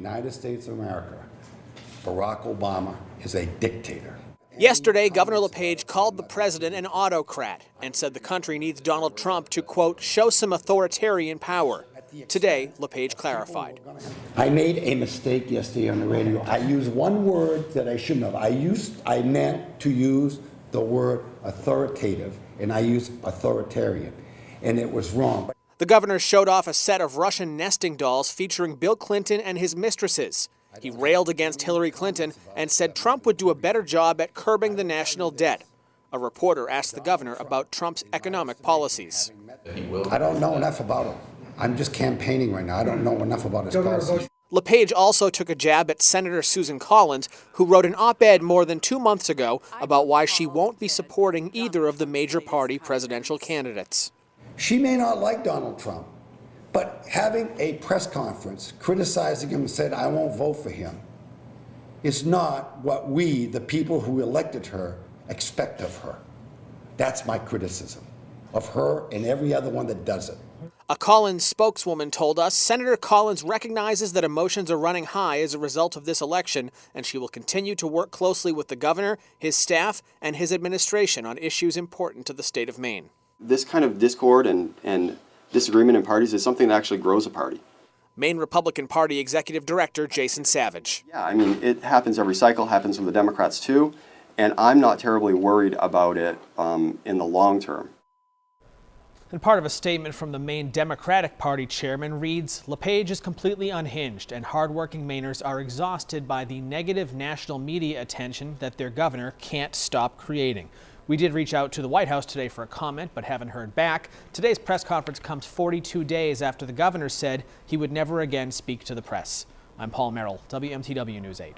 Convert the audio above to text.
United States of America, Barack Obama is a dictator. Yesterday, Governor LePage called the president an autocrat and said the country needs Donald Trump to, quote, show some authoritarian power. Today, LePage clarified. I made a mistake yesterday on the radio. I used one word that I shouldn't have. I meant to use the word authoritative, and I used authoritarian, and it was wrong. The governor showed off a set of Russian nesting dolls featuring Bill Clinton and his mistresses. He railed against Hillary Clinton and said Trump would do a better job at curbing the national debt. A reporter asked the governor about Trump's economic policies. I don't know enough about him. I'm just campaigning right now. I don't know enough about his policies. LePage also took a jab at Senator Susan Collins, who wrote an op-ed more than 2 months ago about why she won't be supporting either of the major party presidential candidates. She may not like Donald Trump, but having a press conference criticizing him and said, I won't vote for him, is not what we, the people who elected her, expect of her. That's my criticism of her and every other one that does it. A Collins spokeswoman told us Senator Collins recognizes that emotions are running high as a result of this election, and she will continue to work closely with the governor, his staff, and his administration on issues important to the state of Maine. This kind of discord and disagreement in parties is something that actually grows a party. Maine Republican Party Executive Director Jason Savage. Yeah, I mean, it happens every cycle, happens with the Democrats too, and I'm not terribly worried about it in the long term. And part of a statement from the Maine Democratic Party chairman reads, LePage is completely unhinged and hardworking Mainers are exhausted by the negative national media attention that their governor can't stop creating. We did reach out to the White House today for a comment, but haven't heard back. Today's press conference comes 42 days after the governor said he would never again speak to the press. I'm Paul Merrill, WMTW News 8.